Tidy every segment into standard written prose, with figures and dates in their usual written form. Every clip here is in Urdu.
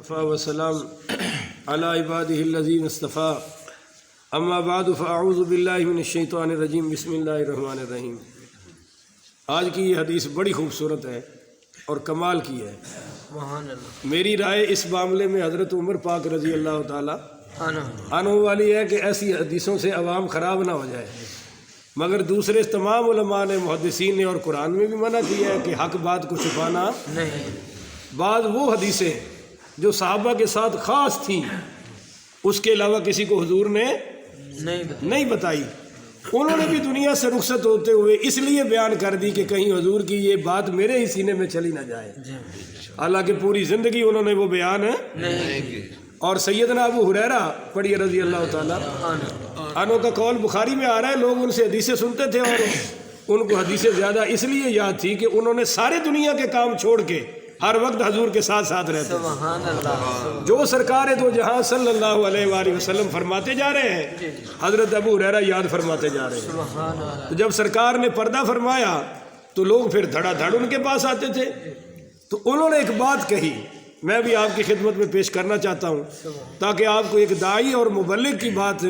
وسلام علی عبادہ الذین اصطفیٰ اما بعد فاعوذ باللہ من الشیطان الرجیم بسم اللہ الرحمن الرحیم۔ آج کی یہ حدیث بڑی خوبصورت ہے اور کمال کی ہے۔ میری رائے اس معاملے میں حضرت عمر پاک رضی اللہ تعالیٰ عنہ والی ہے کہ ایسی حدیثوں سے عوام خراب نہ ہو جائے، مگر دوسرے تمام علماء نے، محدثین نے اور قرآن میں بھی منع کیا ہے کہ حق بات کو چھپانا نہیں۔ بعض وہ حدیثیں جو صحابہ کے ساتھ خاص تھیں اس کے علاوہ کسی کو حضور نے نہیں بتائی، انہوں نے بھی دنیا سے رخصت ہوتے ہوئے اس لیے بیان کر دی کہ کہیں حضور کی یہ بات میرے ہی سینے میں چلی نہ جائے، حالانکہ پوری زندگی انہوں نے وہ بیان نہیں کی۔ اور سیدنا ابو ہریرہ پڑھی رضی اللہ تعالیٰ عنہ کا قول بخاری میں آ رہا ہے، لوگ ان سے حدیثیں سنتے تھے اور ان کو حدیثیں زیادہ اس لیے یاد تھی کہ انہوں نے سارے دنیا کے کام چھوڑ کے ہر وقت حضور کے ساتھ ساتھ رہتے ہیں۔ جو سرکار دو جہاں صلی اللہ علیہ وآلہ وسلم فرماتے جا رہے ہیں، حضرت ابو ہریرہ یاد فرماتے جا رہے ہیں۔ تو جب سرکار نے پردہ فرمایا تو لوگ پھر دھڑا دھڑ ان کے پاس آتے تھے، تو انہوں نے ایک بات کہی، میں بھی آپ کی خدمت میں پیش کرنا چاہتا ہوں تاکہ آپ کو ایک داعی اور مبلغ کی بات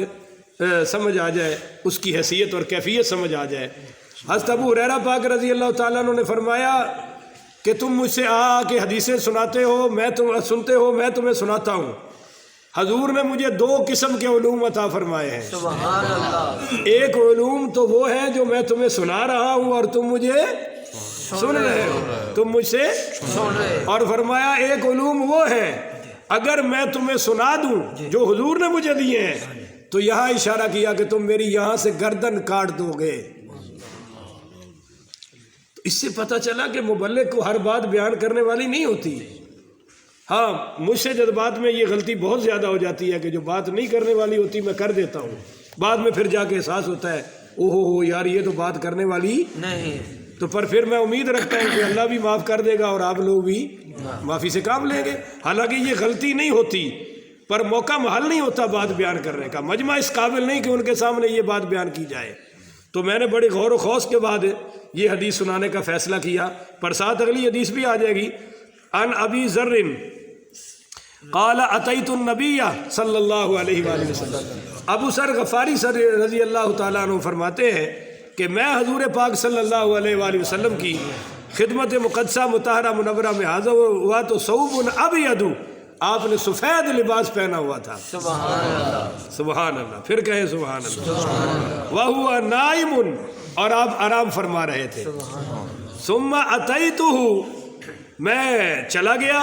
سمجھ آ جائے، اس کی حیثیت اور کیفیت سمجھ آ جائے۔ حضرت ابو ہریرہ پاک رضی اللہ تعالیٰ عنہ نے فرمایا کہ تم مجھ سے آ کے حدیثیں سناتے ہو، سنتے ہو، میں تمہیں سناتا ہوں۔ حضور نے مجھے دو قسم کے علوم عطا فرمائے ہیں۔ سبحان اللہ۔ ایک علوم تو وہ ہے جو میں تمہیں سنا رہا ہوں اور تم مجھے سن رہے ہو، تم مجھ سے سن رہے، اور فرمایا ایک علوم وہ ہے اگر میں تمہیں سنا دوں جو حضور نے مجھے دیے ہیں تو یہاں اشارہ کیا کہ تم میری یہاں سے گردن کاٹ دو گے۔ اس سے پتہ چلا کہ مبلغ کو ہر بات بیان کرنے والی نہیں ہوتی۔ ہاں، مجھ سے جذبات میں یہ غلطی بہت زیادہ ہو جاتی ہے کہ جو بات نہیں کرنے والی ہوتی میں کر دیتا ہوں، بعد میں پھر جا کے احساس ہوتا ہے اوہو یار یہ تو بات کرنے والی نہیں، تو پھر میں امید رکھتا ہوں کہ اللہ بھی معاف کر دے گا اور آپ لوگ بھی معافی سے کام لیں گے۔ حالانکہ یہ غلطی نہیں ہوتی، پر موقع محل نہیں ہوتا بات بیان کرنے کا، مجمع اس قابل نہیں کہ ان کے سامنے یہ بات بیان کی جائے۔ تو میں نے بڑے غور و خوض کے بعد یہ حدیث سنانے کا فیصلہ کیا، پر ساتھ اگلی حدیث بھی آ جائے گی۔ ان ابی ذر قال اتیت النبی صلی اللہ علیہ وآلہ وسلم، ابو ذر غفاری رضی اللہ تعالیٰ عنہ فرماتے ہیں کہ میں حضور پاک صلی اللہ علیہ وآلہ وسلم کی خدمت مقدسہ مطہرہ منورہ میں حاضر ہوا تو ثوب ابیض، آپ نے سفید لباس پہنا ہوا تھا۔ سبحان اللہ، سبحان اللہ، پھر کہیں سبحان اللہ۔ وَهُوَ نَائِمٌ، اور آپ آرام فرما رہے تھے۔ ثُمَّ أَتَيْتُهُ، میں چلا گیا،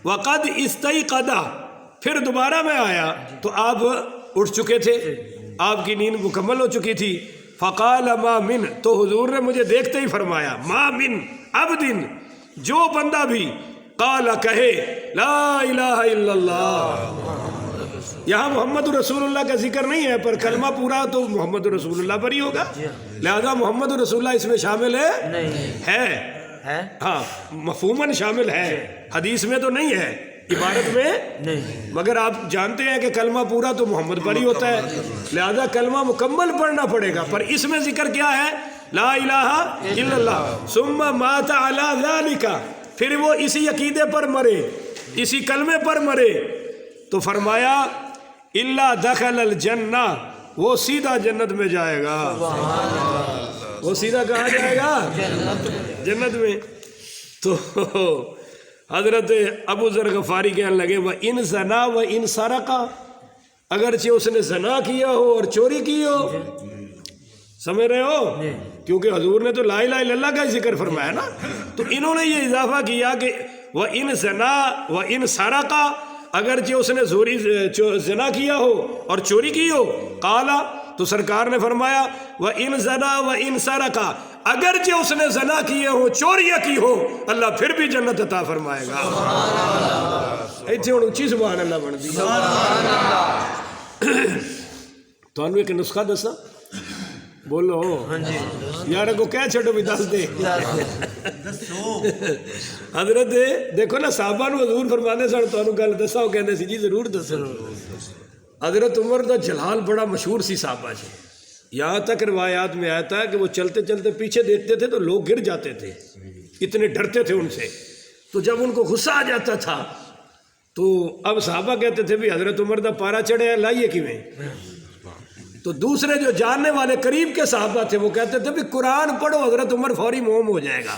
وَقَدْ اسْتَيْقَظَ، پھر دوبارہ میں آیا تو آپ اٹھ چکے تھے، آپ کی نیند مکمل ہو چکی تھی۔ فَقَالَ مَا مِن، تو حضور نے مجھے دیکھتے ہی فرمایا مَا مِن عَبْدٍ، جو بندہ بھی قال کہے لا الہ الا اللہ، یہاں محمد رسول اللہ کا ذکر نہیں ہے، پر کلمہ پورا تو محمد رسول اللہ پر ہی ہوگا، لہذا محمد رسول اللہ اس میں شامل ہے، ہاں مفہوماً شامل ہے، حدیث میں تو نہیں ہے، عبارت میں نہیں، مگر آپ جانتے ہیں کہ کلمہ پورا تو محمد پر ہی ہوتا ہے، لہذا کلمہ مکمل پڑھنا پڑے گا، پر اس میں ذکر کیا ہے؟ لا الہ الا اللہ۔ ثم مات علی ذالک، پھر وہ اسی عقیدے پر مرے، اسی کلمے پر مرے، تو فرمایا الا دخل الجنہ، وہ سیدھا جنت میں جائے گا۔ وہ سیدھا کہاں جائے گا؟ جنت میں۔ تو حضرت ابو ذر غفاری کہنے لگے وَإِن زَنَا وَإِن سَرَقَ، اگرچہ اس نے زنا کیا ہو اور چوری کی ہو، سمجھ رہے ہو؟ کیونکہ حضور نے تو لا الہ الا اللہ کا ذکر فرمایا نا، تو انہوں نے یہ اضافہ کیا کہ وَإِن زَنَا وَإِن سَرَقَ، اگرچہ اس نے زنا کیا ہو اور چوری کی ہو، قالا، تو سرکار نے فرمایا وَإِن زَنَا وَإِن سَرَقَ، اگرچہ اس نے زنا کیے ہو، چوریاں کی ہو، اللہ پھر بھی جنت عطا فرمائے گا۔ ایتھے ہن اچھی سبحان اللہ بن دی۔ تانوں ایک نسخہ دسا، بولو یار کو کہہ چھڑو بھی دس دے۔ حضرت دیکھو نا صحابہ نو حضور فرمانے سن تانوں گل دسا، وہ کہندے سی جی ضرور دسو۔ حضرت عمر دا جلال بڑا مشہور سی صحابہ سے، یہاں تک روایات میں آتا ہے کہ وہ چلتے چلتے پیچھے دیکھتے تھے تو لوگ گر جاتے تھے، اتنے ڈرتے تھے ان سے، تو جب ان کو غصہ آ جاتا تھا تو اب صحابہ کہتے تھے بھی حضرت عمر دا پارا چڑھے ہے لائیے کیویں. تو دوسرے جو جاننے والے قریب کے صحابہ تھے وہ کہتے تھے بھی قرآن پڑھو حضرت عمر فوری موم ہو جائے گا.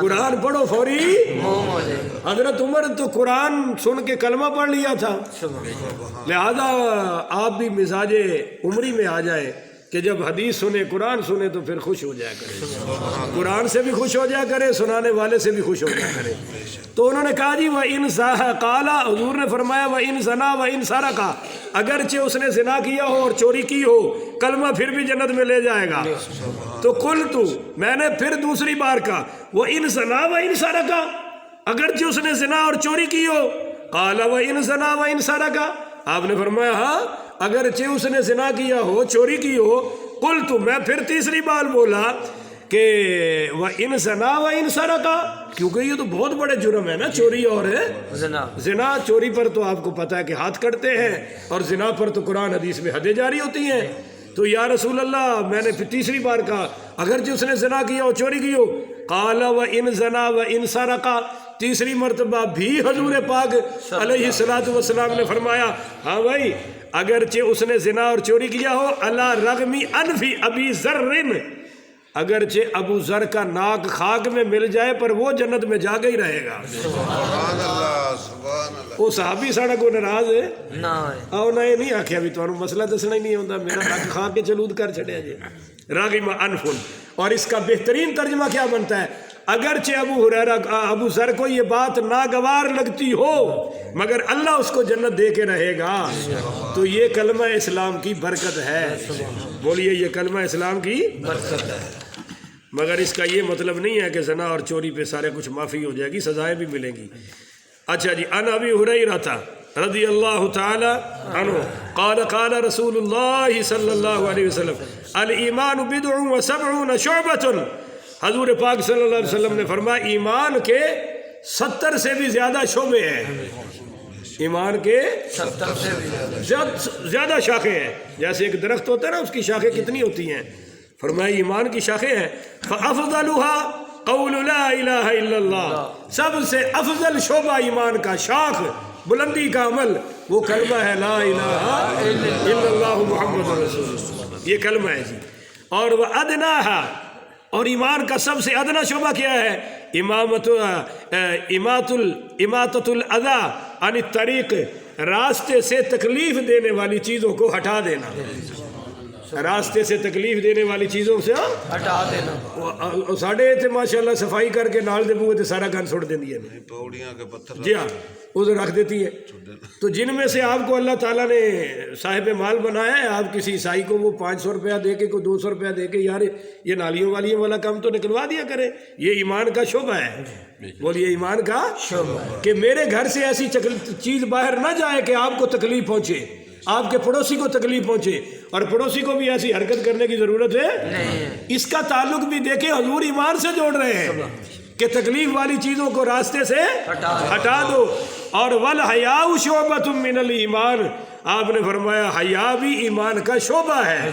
قرآن پڑھو فوری موم ہو جائے گا. حضرت عمر تو قرآن سن کے کلمہ پڑھ لیا تھا, لہذا آپ بھی مزاج عمری میں آ جائے کہ جب حدیث سنے قرآن سنے تو پھر خوش ہو جایا کرے, قرآن سے بھی خوش ہو جایا کرے, سنانے والے سے بھی خوش ہو جایا کرے. تو انہوں نے کہا جی وَإِن قَالَ, حضور نے فرمایا وَإِن زَنَا وَإِن سَرَقَ, اگرچہ اس نے زنا کیا ہو اور چوری کی ہو کلمہ پھر بھی جنت میں لے جائے گا. تو قلت, میں نے پھر دوسری بار کہا وَإِن زَنَا وَإِن سَرَقَ, اگرچہ اس نے زنا اور چوری کی ہو. قَالَ وَإِن زَنَا وَإِن سَرَقَ, آپ نے فرمایا ہاں اگرچہ اس نے زنا کیا ہو چوری کی ہو. قلت, میں پھر تیسری بار بولا کہ وَإِن زَنَا وَإِن سَرَقَ, کیونکہ یہ تو بہت بڑے جرم ہے نا چوری اور زنا. چوری پر تو آپ کو پتہ ہے کہ ہاتھ کٹتے ہیں, اور زنا پر تو قرآن حدیث میں حدیں جاری ہوتی ہیں. تو یا رسول اللہ, میں نے پھر تیسری بار کہا اگرچہ اس نے زنا کیا ہو چوری کی ہو. قَالَ وَإِن زَنَا وَإِن سَرَقَ, تیسری مرتبہ بھی حضور پاک علیہ الصلوۃ والسلام نے فرمایا ہاں بھائی اگرچہ اس نے زنا اور چوری کیا ہو علی رغم انف ابی ذر, اگرچہ ابو ذر کا ناک خاک میں مل جائے پر وہ جنت میں جا ہی رہے گا. سبحان اللہ سبحان اللہ. وہ صحابی ساڑا کو ناراض ہے آؤ نہ یہ نہیں آکھیا بھی تمہیں مسئلہ دسنا ہی نہیں ہوتا, میرا ناک کھا کے چلود کر چھڑیا جی راغم انفن. اور اس کا بہترین ترجمہ کیا بنتا ہے, اگرچہ ابو ذر کو یہ بات ناگوار لگتی ہو مگر اللہ اس کو جنت دے کے رہے گا. تو یہ کلمہ اسلام کی برکت ہے. بولیے یہ کلمہ اسلام کی برکت ہے. مگر اس کا یہ مطلب نہیں ہے کہ زنا اور چوری پہ سارے کچھ معافی ہو جائے گی, سزائیں بھی ملیں گی. اچھا جی, عن ابی ہریرہ رضی اللہ تعالی عنہ قال قال رسول اللہ صلی اللہ علیہ وسلم الایمان بضع و سبعون شعبۃ, حضور پاک صلی اللہ علیہ وسلم نے فرمایا ایمان کے 70 سے بھی زیادہ شعبے ہیں. ایمان کے 70 سے بھی زیادہ شاخیں ہیں. جیسے ایک درخت ہوتا ہے نا, اس کی شاخیں کتنی ہوتی ہیں, فرمایا ایمان کی شاخیں ہیں. فافضلها قول لا الہ الا اللہ, سب سے افضل شعبہ ایمان کا, شاخ بلندی کا عمل وہ کلمہ ہے لا الہ الا اللہ محمد رسول اللہ, یہ کلمہ ہے جی. اور وہ ادناہا, اور ایمان کا سب سے ادنا شعبہ کیا ہے, اماطۃ الاذی عن الطریق, راستے سے تکلیف دینے والی چیزوں کو ہٹا دینا. راستے سے تکلیف دینے والی چیزوں سے ہٹا دینا. ساڑھے تھے ماشاءاللہ صفائی کر کے نال دے بوئے تھے سارا گھن چھوڑ دیں دیئے, پوڑیاں کے پتھر جی ہاں ادھر رکھ دیتی ہے. تو جن میں سے آپ کو اللہ تعالیٰ نے صاحب مال بنایا ہے, آپ کسی عیسائی کو وہ 500 روپیہ دے کے کوئی 200 روپیہ دے کے یار یہ نالیوں والیوں والا کام تو نکلوا دیا کرے. یہ ایمان کا شعبہ ہے. بولیے ایمان کا شعبہ کہ میرے گھر سے ایسی چیز باہر نہ جائے کہ آپ کو تکلیف پہنچے, آپ کے پڑوسی کو تکلیف پہنچے, اور پڑوسی کو بھی ایسی حرکت کرنے کی ضرورت ہے. اس کا تعلق بھی دیکھیں حضور ایمان سے جوڑ رہے ہیں کہ تکلیف والی چیزوں کو راستے سے ہٹا دو. اور والحیاء شعبۃ من الایمان, آپ نے فرمایا حیا بھی ایمان کا شعبہ ہے.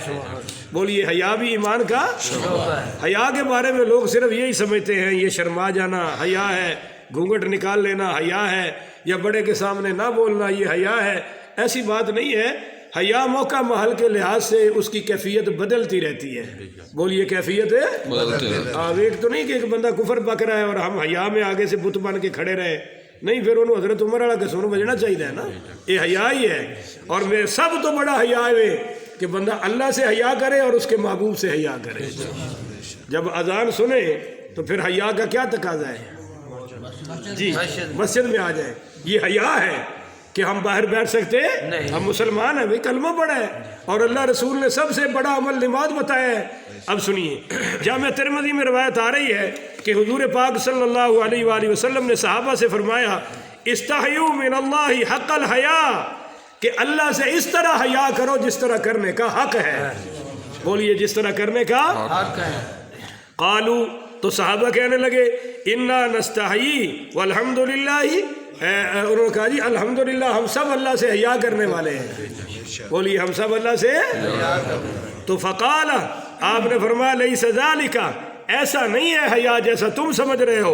بولیے حیا بھی ایمان کا شعبہ ہے. حیا کے بارے میں لوگ صرف یہی سمجھتے ہیں یہ شرما جانا حیا ہے, گھونگھٹ نکال لینا حیا ہے, یا بڑے کے سامنے نہ بولنا یہ حیا ہے. ایسی بات نہیں ہے. حیا موقع محل کے لحاظ سے اس کی کیفیت بدلتی رہتی ہے. بولیے کیفیت ایک تو نہیں کہ ایک بندہ کفر پک رہا ہے اور ہم حیا میں آگے سے بت بن کے کھڑے رہے, نہیں, پھر انہوں حضرت عمر والا کسون بجنا چاہیے نا. یہ حیا ہی ہے. اور میں سب تو بڑا حیا ہے کہ بندہ اللہ سے حیا کرے اور اس کے محبوب سے حیا کرے. جب اذان سنے تو پھر حیا کا کیا تقاضا ہے جی, مسجد میں آ جائے. یہ حیا ہے کہ ہم باہر بیٹھ سکتے, ہم مسلمان ہیں بھائی, کلمہ پڑھا ہے, اور اللہ رسول نے سب سے بڑا عمل نماز بتایا ہے. اب سنیے, جامع ترمذی میں روایت آ رہی ہے کہ حضور پاک صلی اللہ علیہ وآلہ وسلم نے صحابہ سے فرمایا استحیوا من اللہ حق الحیا, کہ اللہ سے اس طرح حیا کرو جس طرح کرنے کا حق ہے. بولیے جس طرح کرنے کا حق ہے. قالوا, تو صحابہ کہنے لگے انا نستحیی والحمدللہ, انہوں نے کہا جی الحمدللہ ہم سب اللہ سے حیا کرنے والے ہیں. بولیے ہم سب اللہ سے. تو فقال, آپ نے فرمایا لیس ذالک, ایسا نہیں ہے حیا جیسا تم سمجھ رہے ہو.